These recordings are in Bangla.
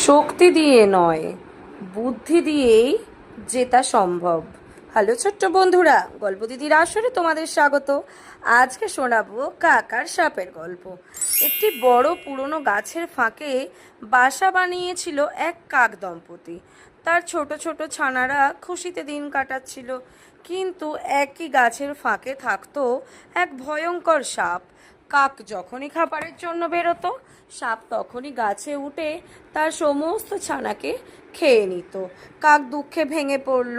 শক্তি দিয়ে নয়, বুদ্ধি দিয়েই জেতা সম্ভব। হ্যালো ছোট্ট বন্ধুরা, গল্প দিদির আসরে তোমাদের স্বাগত। আজকে শোনাবো কাক আর সাপের গল্প। একটি বড় পুরনো গাছের ফাঁকে বাসা বানিয়েছিল এক কাক দম্পতি। তার ছোট ছোট ছানারা খুশিতে দিন কাটাচ্ছিল, কিন্তু একই গাছের ফাঁকে থাকতো এক ভয়ঙ্কর সাপ। কাক যখনই খাবারের জন্য বেরোতো, সাপ তখনই গাছে উঠে তার সমস্ত ছানাকে খেয়ে নিত। কাক দুঃখে ভেঙে পড়ল।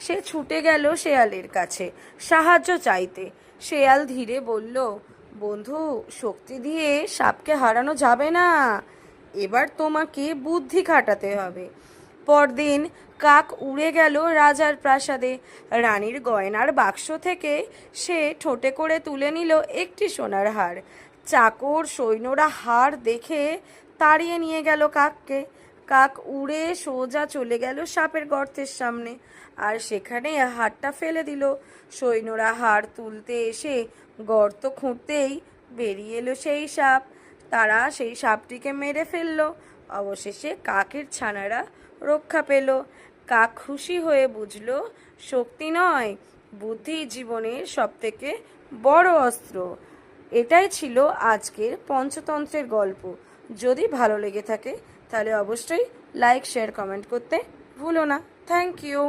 সে ছুটে গেল শেয়ালের কাছে সাহায্য চাইতে। শেয়াল ধীরে বলল, বন্ধু, শক্তি দিয়ে সাপকে হারানো যাবে না, এবার তোমাকে বুদ্ধি খাটাতে হবে। পরদিন কাক উড়ে গেল রাজার প্রাসাদে। রানীর গয়নার বাক্স থেকে সে ঠোঁটে করে তুলে নিল একটি সোনার হার। চাকর সৈন্যরা হার দেখে তাড়িয়ে নিয়ে গেল কাককে। কাক উড়ে সোজা চলে গেল সাপের গর্তের সামনে, আর সেখানে হারটা ফেলে দিল। সৈন্যরা হার তুলতে এসে গর্ত খুঁড়তেই বেরিয়ে এলো সেই সাপ। তারা সেই সাপটিকে মেরে ফেলল। অবশেষে কাকের ছানারা রক্ষা পেল। কাক খুশি হয়ে বুঝল, শক্তি নয়, বুদ্ধি জীবনের সবথেকে বড় অস্ত্র। এটাই ছিল আজকের পঞ্চতন্ত্রের গল্প। যদি ভালো লেগে থাকে তাহলে অবশ্যই লাইক, শেয়ার, কমেন্ট করতে ভুলো না। Thank you.